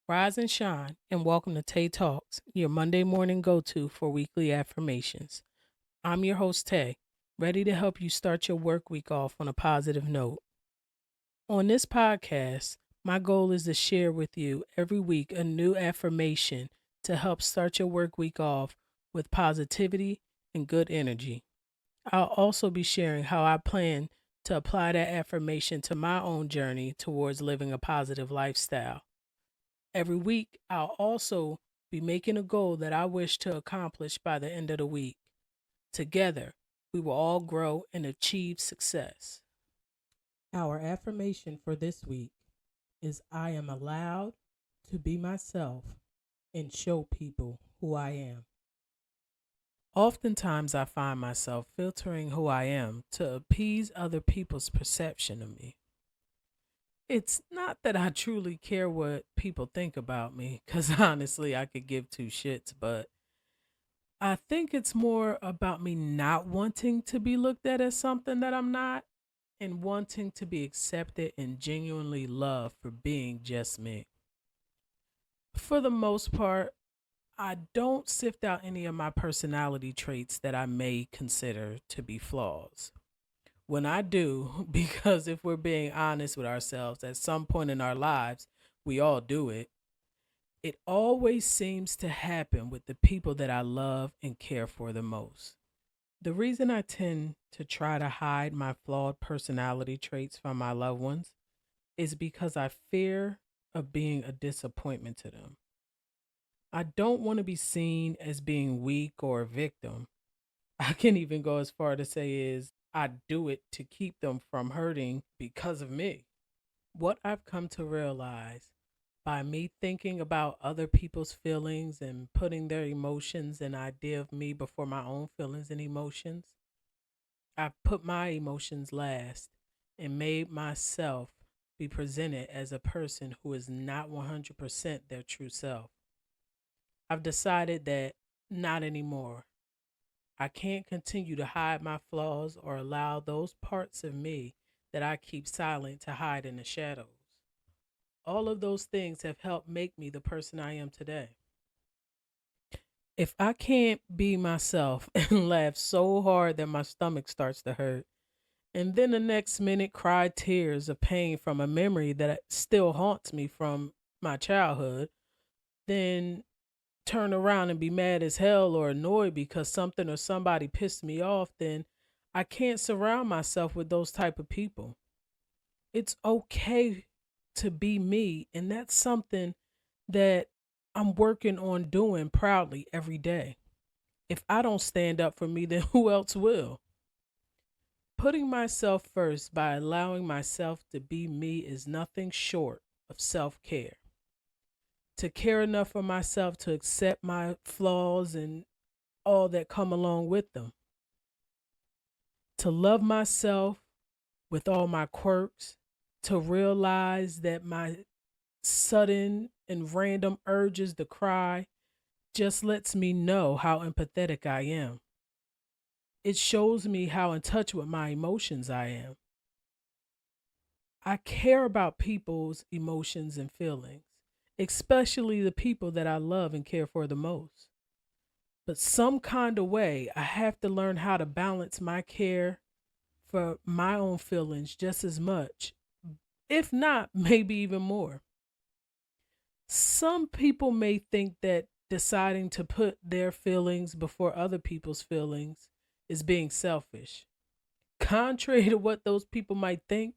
Rise and shine, and welcome to Tay Talks, your Monday morning go to for weekly affirmations. I'm your host, Tay, ready to help you start your work week off on a positive note. On this podcast, my goal is to share with you every week a new affirmation to help start your work week off with positivity and good energy. I'll also be sharing how I plan to apply that affirmation to my own journey towards living a positive lifestyle. Every week, I'll also be making a goal that I wish to accomplish by the end of the week. Together, we will all grow and achieve success. Our affirmation for this week is I am allowed to be myself and show people who I am. Oftentimes, I find myself filtering who I am to appease other people's perception of me. It's not that I truly care what people think about me, because honestly, I could give two shits, but I think it's more about me not wanting to be looked at as something that I'm not and wanting to be accepted and genuinely loved for being just me. For the most part, I don't sift out any of my personality traits that I may consider to be flaws. When I do, because if we're being honest with ourselves, at some point in our lives, we all do it. It always seems to happen with the people that I love and care for the most. The reason I tend to try to hide my flawed personality traits from my loved ones is because I fear of being a disappointment to them. I don't want to be seen as being weak or a victim. I can even go as far to say is I do it to keep them from hurting because of me. What I've come to realize by me thinking about other people's feelings and putting their emotions and idea of me before my own feelings and emotions, I've put my emotions last and made myself be presented as a person who is not 100% their true self. I've decided that not anymore. I can't continue to hide my flaws or allow those parts of me that I keep silent to hide in the shadows. All of those things have helped make me the person I am today. If I can't be myself and laugh so hard that my stomach starts to hurt, and then the next minute cry tears of pain from a memory that still haunts me from my childhood, then turn around and be mad as hell or annoyed because something or somebody pissed me off, then I can't surround myself with those type of people. It's okay to be me, and that's something that I'm working on doing proudly every day. If I don't stand up for me, then who else will? Putting myself first by allowing myself to be me is nothing short of self care. To care enough for myself to accept my flaws and all that come along with them. To love myself with all my quirks. To realize that my sudden and random urges to cry just lets me know how empathetic I am. It shows me how in touch with my emotions I am. I care about people's emotions and feelings, especially the people that I love and care for the most. But some kind of way, I have to learn how to balance my care for my own feelings just as much, if not, maybe even more. Some people may think that deciding to put their feelings before other people's feelings is being selfish. Contrary to what those people might think,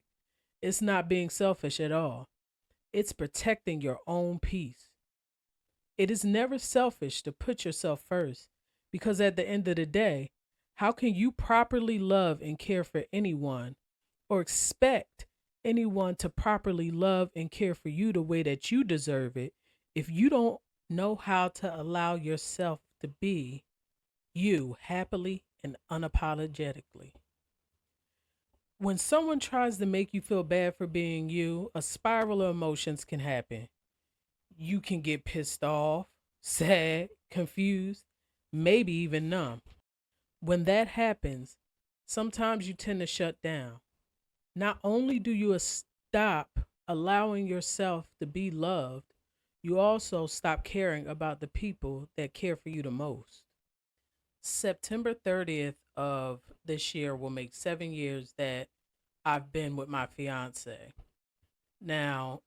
it's not being selfish at all. It's protecting your own peace. It is never selfish to put yourself first because at the end of the day, how can you properly love and care for anyone or expect anyone to properly love and care for you the way that you deserve it if you don't know how to allow yourself to be you happily and unapologetically? When someone tries to make you feel bad for being you, a spiral of emotions can happen. You can get pissed off, sad, confused, maybe even numb. When that happens, sometimes you tend to shut down. Not only do you stop allowing yourself to be loved, you also stop caring about the people that care for you the most. September 30th of this year will make 7 years that I've been with my fiance. Now,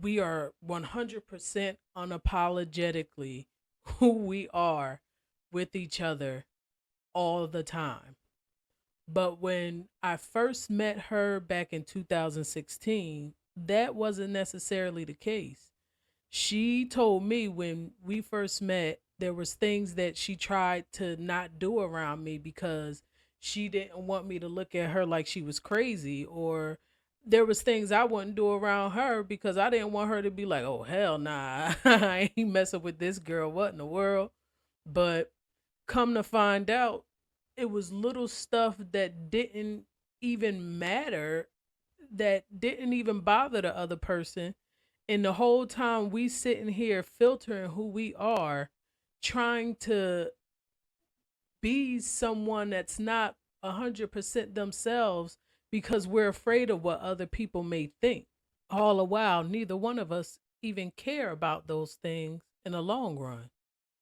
we are 100% unapologetically who we are with each other all the time. But when I first met her back in 2016, that wasn't necessarily the case. She told me when we first met there was things that she tried to not do around me because she didn't want me to look at her like she was crazy, or there was things I wouldn't do around her because I didn't want her to be like, "Oh hell nah, I ain't messing with this girl. What in the world?" But come to find out, it was little stuff that didn't even matter, that didn't even bother the other person. And the whole time we sitting here filtering who we are, trying to be someone that's not 100% themselves because we're afraid of what other people may think. All the while, neither one of us even care about those things in the long run.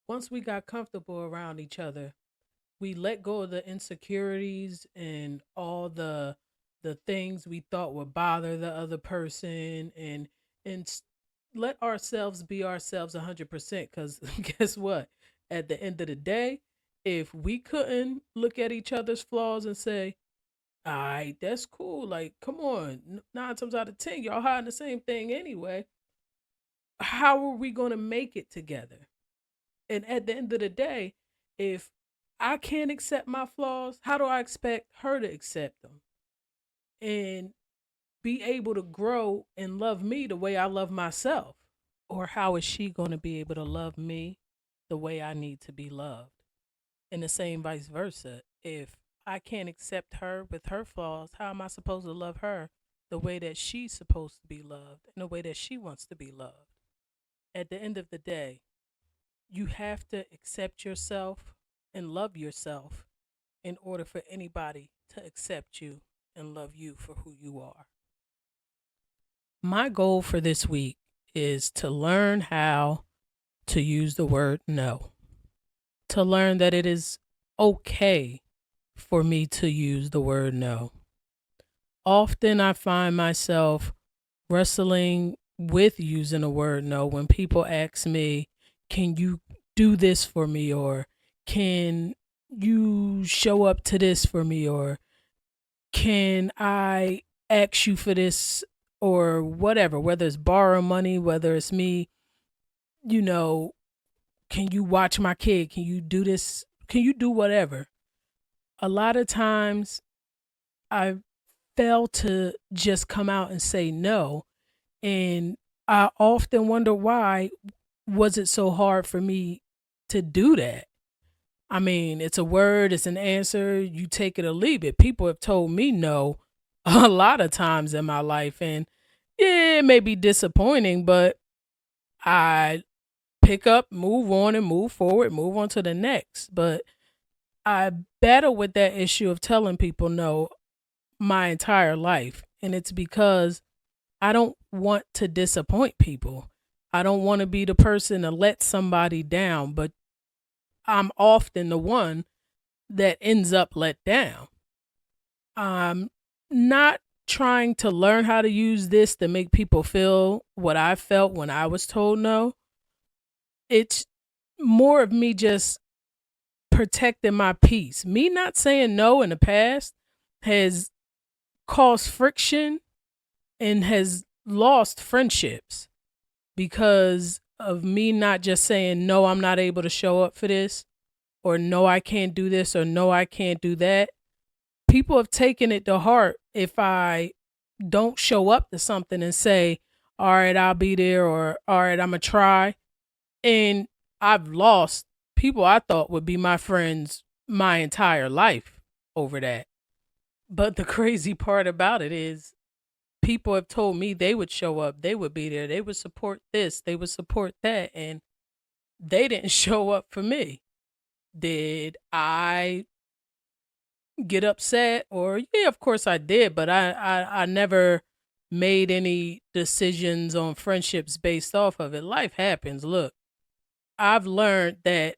Once we got comfortable around each other, we let go of the insecurities and all the things we thought would bother the other person, and let ourselves be ourselves 100%, cuz guess what? At the end of the day, if we couldn't look at each other's flaws and say, "All right, that's cool. Like, come on. 9 times out of 10, y'all hiding the same thing anyway." How are we going to make it together? And at the end of the day, if I can't accept my flaws, how do I expect her to accept them and be able to grow and love me the way I love myself? Or how is she going to be able to love me the way I need to be loved? And the same vice versa. If I can't accept her with her flaws, how am I supposed to love her the way that she's supposed to be loved and the way that she wants to be loved? At the end of the day, you have to accept yourself and love yourself in order for anybody to accept you and love you for who you are. My goal for this week is to learn how to use the word no, to learn that it is okay for me to use the word no. Often I find myself wrestling with using the word no when people ask me, "Can you do this for me?" or "Can you show up to this for me?" or "Can I ask you for this?" or whatever, whether it's borrow money, whether it's me, you know, "Can you watch my kid? Can you do this? Can you do whatever?" A lot of times I fail to just come out and say no. And I often wonder why was it so hard for me to do that? I mean, it's a word, it's an answer, you take it or leave it. People have told me no a lot of times in my life. And yeah, it may be disappointing, but I pick up, move on, and move forward, move on to the next. But I battle with that issue of telling people no my entire life. And it's because I don't want to disappoint people. I don't want to be the person to let somebody down, but I'm often the one that ends up let down. I'm not trying to learn how to use this to make people feel what I felt when I was told no. It's more of me just protecting my peace. Me not saying no in the past has caused friction and has lost friendships because of me not just saying, "No, I'm not able to show up for this," or "No, I can't do this," or "No, I can't do that." People have taken it to heart if I don't show up to something and say, "All right, I'll be there," or "All right, I'm going to try." And I've lost people I thought would be my friends my entire life over that. But the crazy part about it is people have told me they would show up, they would be there, they would support this, they would support that, and they didn't show up for me. Did I get upset? Or yeah, of course I did, but I never made any decisions on friendships based off of it. Life happens. Look, I've learned that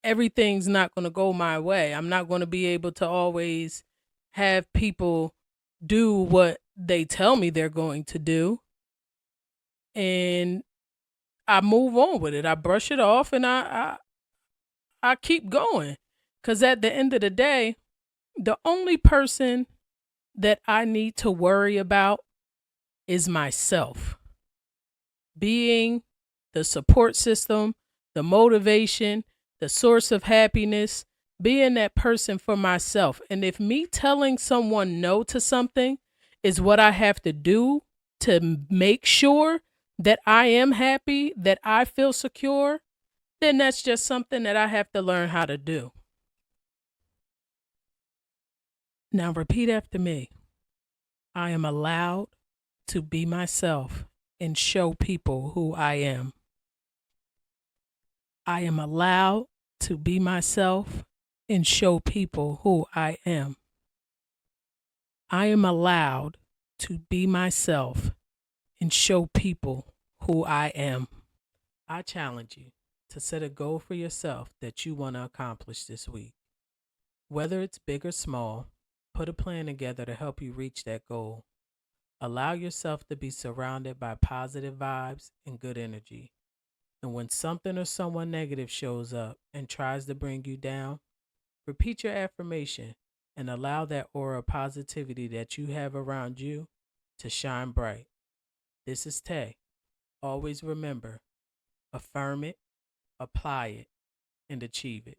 everything's not going to go my way. I'm not going to be able to always have people do what they tell me they're going to do. And I move on with it. I brush it off and I keep going. Cuz at the end of the day, the only person that I need to worry about is myself. Being the support system, the motivation, the source of happiness, being that person for myself. And if me telling someone no to something is what I have to do to make sure that I am happy, that I feel secure, then that's just something that I have to learn how to do. Now, repeat after me. I am allowed to be myself and show people who I am. I am allowed to be myself and show people who I am. I am allowed to be myself and show people who I am. I challenge you to set a goal for yourself that you want to accomplish this week. Whether it's big or small, put a plan together to help you reach that goal. Allow yourself to be surrounded by positive vibes and good energy. And when something or someone negative shows up and tries to bring you down, repeat your affirmation and allow that aura of positivity that you have around you to shine bright. This is Tay. Always remember, affirm it, apply it, and achieve it.